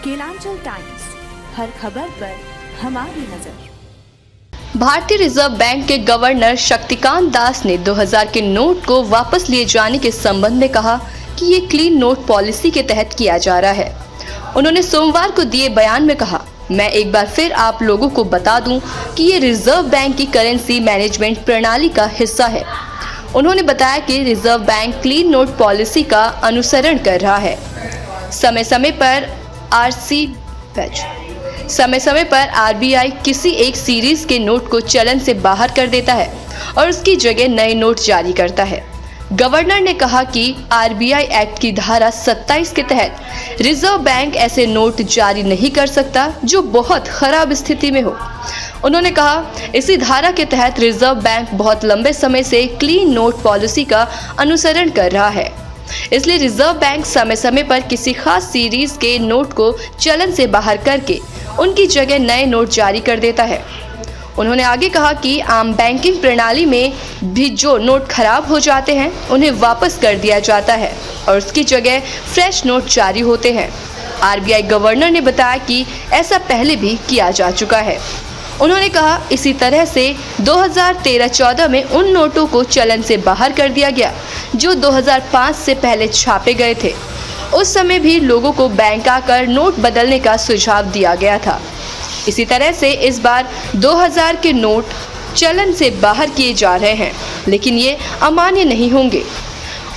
Kelanchal times, हर खबर पर हमारी नजर। भारतीय रिजर्व बैंक के गवर्नर शक्तिकांत दास ने 2000 के नोट को वापस लिए जाने के संबंध में कहा कि ये क्लीन नोट पॉलिसी के तहत किया जा रहा है। उन्होंने सोमवार को दिए बयान में कहा, मैं एक बार फिर आप लोगों को बता दूं कि ये रिजर्व बैंक की करेंसी मैनेजमेंट प्रणाली का हिस्सा है। उन्होंने बताया कि reserve bank clean note policy का अनुसरण कर रहा है। समय समय पर आरबीआई किसी एक सीरीज के नोट को चलन से बाहर कर देता है और उसकी जगह नए नोट जारी करता है। गवर्नर ने कहा कि आरबीआई एक्ट की धारा 27 के तहत रिजर्व बैंक ऐसे नोट जारी नहीं कर सकता जो बहुत खराब स्थिति में हो। उन्होंने कहा, इसी धारा के तहत रिजर्व बैंक बहुत लंबे समय से क्लीन नोट पॉलिसी का अनुसरण कर रहा है, इसलिए रिजर्व बैंक समय समय पर किसी खास सीरीज के नोट को चलन से बाहर करके उनकी जगह नए नोट जारी कर देता है। उन्होंने आगे कहा कि आम बैंकिंग प्रणाली में भी जो नोट खराब हो जाते हैं उन्हें वापस कर दिया जाता है और उसकी जगह फ्रेश नोट जारी होते हैं। आरबीआई गवर्नर ने बताया कि ऐसा पहले भी किया जा चुका है। उन्होंने कहा, इसी तरह से 2013-14 में उन नोटों को चलन से बाहर कर दिया गया जो 2005 से पहले छापे गए थे। उस समय भी लोगों को बैंक आकर नोट बदलने का सुझाव दिया गया था। इसी तरह से इस बार 2000 के नोट चलन से बाहर किए जा रहे हैं, लेकिन ये अमान्य नहीं होंगे।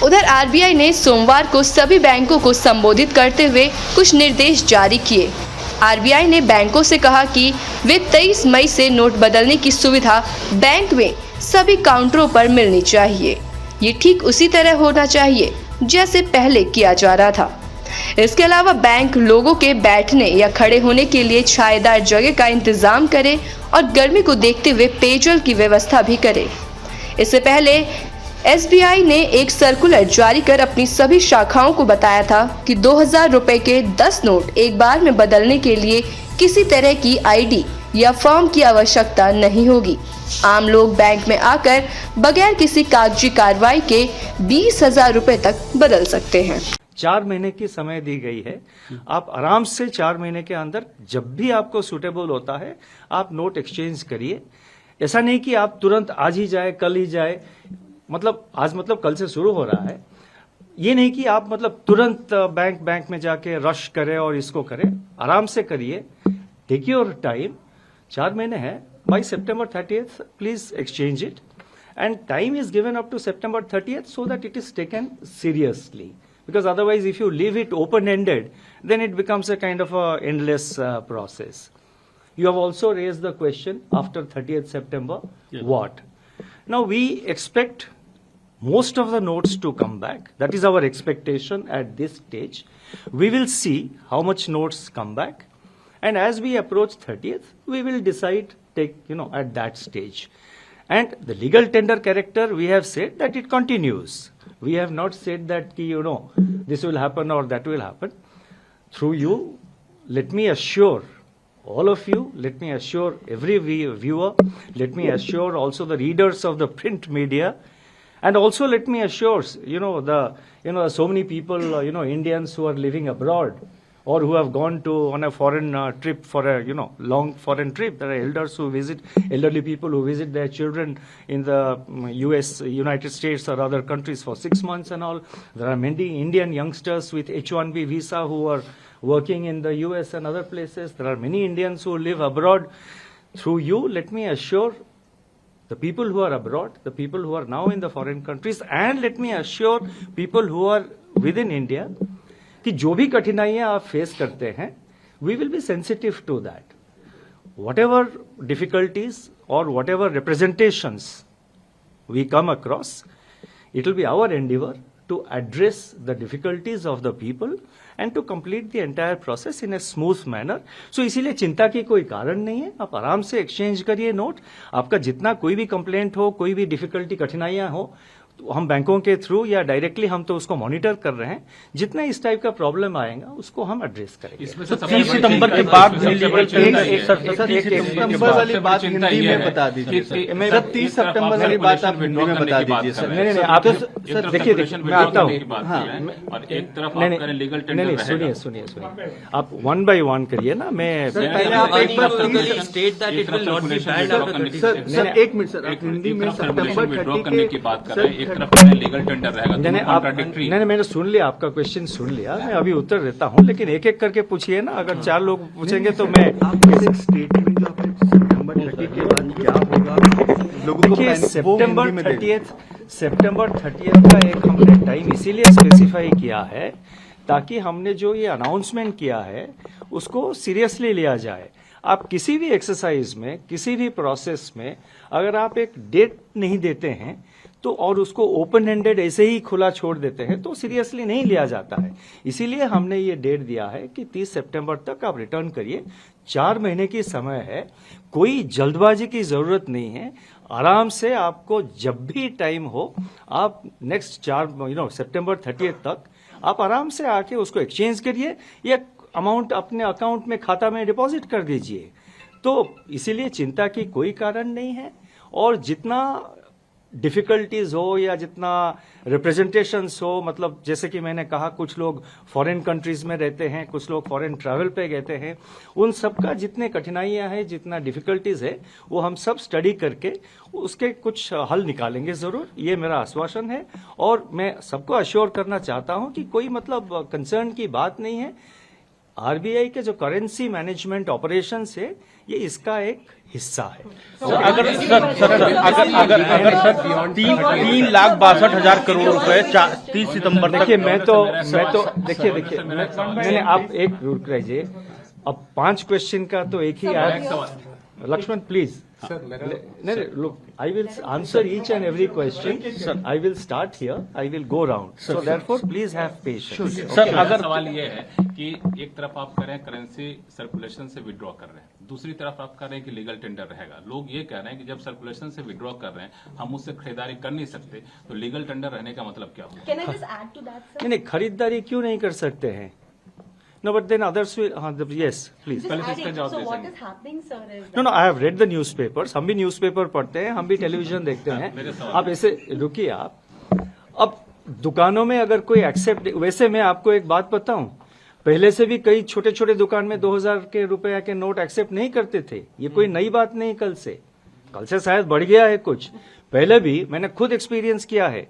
उधर आरबीआई ने सोमवार को सभी बैंकों को संबोधित करते हुए कुछ निर्देश जारी किए। आरबीआई ने बैंकों से कहा कि वे 23 मई से नोट बदलने की सुविधा बैंक में सभी काउंटरों पर मिलनी चाहिए। ये ठीक उसी तरह होना चाहिए जैसे पहले किया जा रहा था। इसके अलावा बैंक लोगों के बैठने या खड़े होने के लिए छायादार जगह का इंतजाम करे और गर्मी को देखते हुए पेयजल की व्यवस्था भी करे। इससे पहले एसबीआई ने एक सर्कुलर जारी कर अपनी सभी शाखाओं को बताया था कि 2000 रुपए के 10 नोट एक बार में बदलने के लिए किसी तरह की आईडी या फॉर्म की आवश्यकता नहीं होगी। आम लोग बैंक में आकर बगैर किसी कागजी कार्रवाई के 20,000 रुपए तक बदल सकते हैं। 4 महीने की समय दी गई है। आप आराम से 4 महीने के अंदर जब भी आपको सूटेबल होता है आप नोट एक्सचेंज करिए। ऐसा नहीं कि आप तुरंत आज ही जाए, कल ही जाए, मतलब कल से शुरू हो रहा है। ये नहीं कि आप तुरंत बैंक में जाके रश करें और इसको करें। आराम से करिए, टेक योर टाइम। 4 महीने हैं। By September 30th please exchange it and time is given up to September 30th so that it is taken seriously, because otherwise if you leave it open ended then it becomes a kind of a endless process. You have also raised the question after 30th September. Yeah. What now? We expect most of the notes to come back. That is our expectation at this stage. We will see how much notes come back, and as we approach 30th we will decide, at that stage. And the legal tender character, we have said that it continues. We have not said that this will happen or that will happen. Through you, let me assure all of you, let me assure every viewer, let me assure also the readers of the print media, and also let me assure so many people, Indians who are living abroad or who have gone on a foreign trip for a long foreign trip. There are elderly people who visit their children in the United States or other countries for 6 months and all. There are many Indian youngsters with H1B visa who are working in the US and other places. There are many Indians who live abroad. Through you, let me assure the people who are abroad, the people who are now in the foreign countries, and let me assure people who are within India, कि जो भी कठिनाइयां आप face करते हैं, we will be sensitive to that. Whatever difficulties or whatever representations we come across, it will be our endeavor to address the difficulties of the people and to complete the entire process in a smooth manner. So इसीलिए चिंता की कोई कारण नहीं है। आप आराम से एक्सचेंज करिए नोट। आपका जितना कोई भी कंप्लेंट हो, कोई भी डिफिकल्टी, कठिनाइयां हो, तो हम बैंकों के थ्रू या डायरेक्टली हम तो उसको मॉनिटर कर रहे हैं। जितना इस टाइप का प्रॉब्लम आएगा उसको हम एड्रेस करेंगे। इसमें से 30 सितंबर के बाद सितंबर वाली बात हिंदी में बता दीजिए सर। 30 सितंबर वाली बात आप हिंदी में बता दीजिए सर। नहीं आप सर देखिए मैं आता हूँ। और एक तरफ आप करें लीगल टेंडर रहेगा। सुनिए आप 1 by 1 करिए ना। मैं पहले आप एक बार state that it will not be banned. Sir एक मिनट सर, आप हिंदी में सितंबर विड्रॉ करने की बात कर रहे हैं, एक तरफ लीगल टेंडर रहेगा। नहीं मैंने सुन लिया, आपका क्वेश्चन सुन लिया, मैं अभी उत्तर देता हूँ, लेकिन एक एक करके पूछिए ना। अगर 4 लोग पूछेंगे तो मैं स्टेटमेंट जो आपने सितंबर 30 के बाद क्या होगा लोगों को सितंबर 30 का एक हमने टाइम इसीलिए स्पेसिफाई किया है ताकि हमने जो ये अनाउंसमेंट किया है उसको सीरियसली लिया जाए। आप किसी भी एक्सरसाइज में, किसी भी प्रोसेस में अगर आप एक डेट नहीं देते हैं तो और उसको ओपन हैंडेड ऐसे ही खुला छोड़ देते हैं तो सीरियसली नहीं लिया जाता है। इसीलिए हमने ये डेट दिया है कि 30 सितंबर तक आप रिटर्न करिए। 4 महीने की समय है, कोई जल्दबाजी की जरूरत नहीं है। आराम से आपको जब भी टाइम हो आप नेक्स्ट सितंबर 30 तक आप आराम से आके उसको एक्सचेंज करिए या अमाउंट अपने अकाउंट में, खाता में डिपॉजिट कर दीजिए। तो इसीलिए चिंता की कोई कारण नहीं है। और जितना डिफिकल्टीज हो या जितना रिप्रेजेंटेशंस हो, मतलब जैसे कि मैंने कहा कुछ लोग फॉरेन कंट्रीज में रहते हैं, कुछ लोग फॉरेन ट्रैवल पे गए हैं, उन सब का जितने कठिनाइयां हैं, जितना डिफिकल्टीज है वो हम सब स्टडी करके उसके कुछ हल निकालेंगे जरूर, ये मेरा आश्वासन है। और मैं सबको अश्योर करना चाहता हूं कि कोई मतलब कंसर्न की बात नहीं है। आरबीआई के जो करेंसी मैनेजमेंट ऑपरेशन है ये इसका एक हिस्सा है। अगर 3,62,000 करोड़ रुपए 30 सितंबर देखिए मैं तो देखिए मैंने आप एक रुक रहिए। अब 5 क्वेश्चन का तो एक ही आया। लक्ष्मण प्लीज नहीं look, I will answer each and every question. I will start here. I will go round. So therefore, please have patience. Sir अगर सवाल ये है कि एक तरफ आप कह रहे हैं करेंसी सर्कुलेशन से विड्रॉ कर रहे हैं, दूसरी तरफ आप कह रहे हैं कि लीगल टेंडर रहेगा। लोग ये कह रहे हैं कि जब सर्कुलेशन से विड्रॉ कर रहे हैं हम उससे खरीदारी कर नहीं सकते, तो लीगल टेंडर रहने का मतलब क्या होगा? Can I just add to that, sir? नहीं खरीदारी क्यों नहीं कर सकते हैं? No, but then others will. Yes, please. Just adding, so what is happening, sir, is that No, I have read the newspapers. हम भी न्यूज़पेपर पढ़ते हैं, हम भी टेलीविजन देखते हैं। आप ऐसे रुकिए आप। अब दुकानों में अगर कोई एक्सेप्ट, वैसे मैं आपको एक बात बताऊं, पहले से भी कई छोटे छोटे दुकान में 2000 के रुपए के नोट एक्सेप्ट नहीं करते थे। ये कोई नई बात नहीं, कल से शायद बढ़ गया है कुछ। पहले भी मैंने खुद एक्सपीरियंस किया है।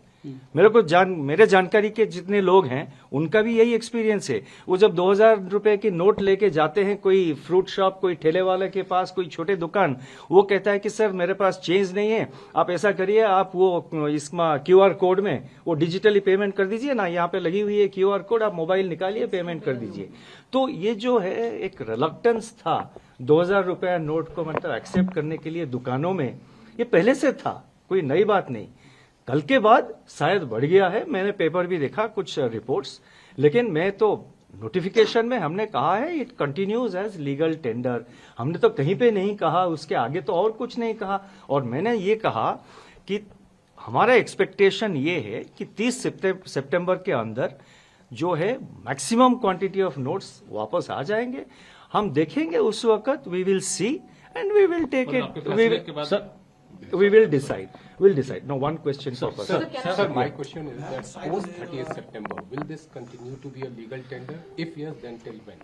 मेरे जानकारी के जितने लोग हैं उनका भी यही एक्सपीरियंस है। वो जब 2000 रुपए की नोट लेके जाते हैं कोई फ्रूट शॉप, कोई ठेले वाले के पास, कोई छोटे दुकान, वो कहता है कि सर मेरे पास चेंज नहीं है, आप ऐसा करिए, आप वो इसमें QR कोड में वो डिजिटली पेमेंट कर दीजिए ना, यहाँ पे लगी हुई है QR कोड, आप मोबाइल निकालिए, पेमेंट कर दीजिए। तो ये जो है एक रिलक्टेंस था 2000 रुपया नोट को मतलब एक्सेप्ट करने के लिए दुकानों में, ये पहले से था, कोई नई बात नहीं। कल के बाद शायद बढ़ गया है, मैंने पेपर भी देखा कुछ रिपोर्ट्स, लेकिन मैं तो नोटिफिकेशन में हमने कहा है it continues as legal tender. हमने तो कहीं पे नहीं कहा, उसके आगे तो और कुछ नहीं कहा। और मैंने ये कहा कि हमारा एक्सपेक्टेशन ये है कि 30 सितंबर के अंदर जो है मैक्सिमम क्वांटिटी ऑफ नोट्स वापस आ जाएंगे। हम देखेंगे उस वक्त, we will see and we will take it, we will decide. No, one question per person. Sir, my question is that post 30th September, will this continue to be a legal tender? If yes, then till when?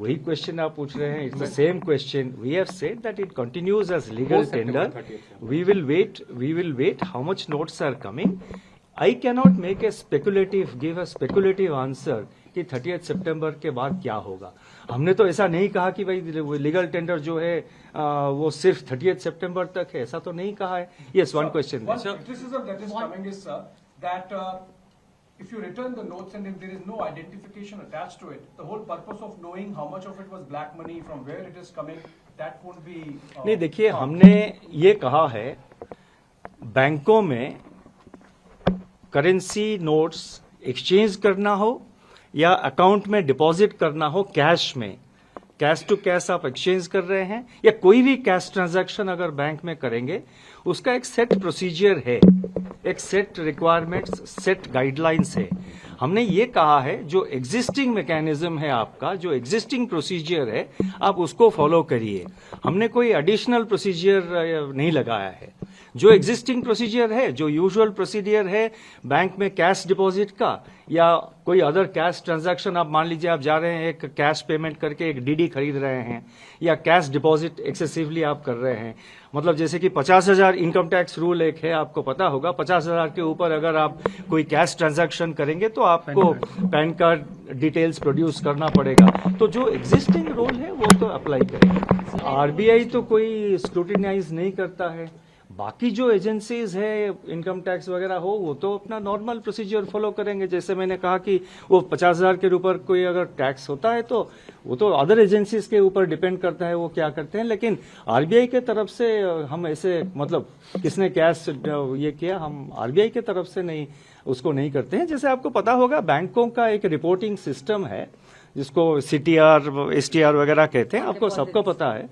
वही question आप पूछ रहे हैं. It's the same question. We have said that it continues as legal tender. We will wait how much notes are coming. I cannot give a speculative answer कि 30th सितंबर के बाद क्या होगा। हमने तो ऐसा नहीं कहा कि भाई लीगल टेंडर जो है वो सिर्फ 30th सितंबर तक है, ऐसा तो नहीं कहा है। Yes, one question. One criticism that is coming is, sir, that if you return the notes and if there is no identification attached to it, the whole purpose of knowing how much of it was black money, from where it is coming, that won't be. नहीं, देखिए हमने ये कहा है बैंकों में currency notes exchange करना हो या अकाउंट में डिपॉजिट करना हो, कैश में, कैश टू कैश आप एक्सचेंज कर रहे हैं या कोई भी कैश ट्रांजैक्शन अगर बैंक में करेंगे, उसका एक सेट प्रोसीजर है। एक सेट रिक्वायरमेंट्स, सेट गाइडलाइंस है। हमने ये कहा है जो एग्जिस्टिंग मैकेनिज्म है आपका, जो एग्जिस्टिंग प्रोसीजर है, आप उसको फॉलो करिए। हमने कोई एडिशनल प्रोसीजर नहीं लगाया है। जो एग्जिस्टिंग प्रोसीजर है, जो यूजुअल प्रोसीजर है बैंक में कैश डिपॉजिट का या कोई अदर कैश ट्रांजैक्शन, आप मान लीजिए आप जा रहे हैं एक कैश पेमेंट करके एक डीडी खरीद रहे हैं या कैश डिपॉजिट एक्सेसिवली आप कर रहे हैं, मतलब जैसे कि 50,000 इनकम टैक्स रूल एक है, आपको पता होगा, 50,000 के ऊपर अगर आप कोई कैश ट्रांजैक्शन करेंगे तो आपको पैन कार्ड डिटेल्स प्रोड्यूस करना पड़ेगा। तो जो एग्जिस्टिंग रूल है वो तो अप्लाई करेगा। आरबीआई तो कोई स्क्रूटिनाइज नहीं करता है। बाकी जो एजेंसीज है, इनकम टैक्स वगैरह हो, वो तो अपना नॉर्मल प्रोसीजर फॉलो करेंगे। जैसे मैंने कहा कि वो 50,000 के ऊपर कोई अगर टैक्स होता है तो वो तो अदर एजेंसीज के ऊपर डिपेंड करता है वो क्या करते हैं। लेकिन आरबीआई के तरफ से हम ऐसे, मतलब किसने कैश ये किया, हम आरबीआई के तरफ से नहीं उसको नहीं करते हैं। जैसे आपको पता होगा बैंकों का एक रिपोर्टिंग सिस्टम है जिसको CTR, STR वगैरह कहते हैं, आपको सबको पता है।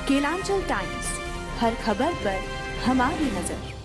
केलांचल टाइम्स, हर खबर पर हमारी नजर।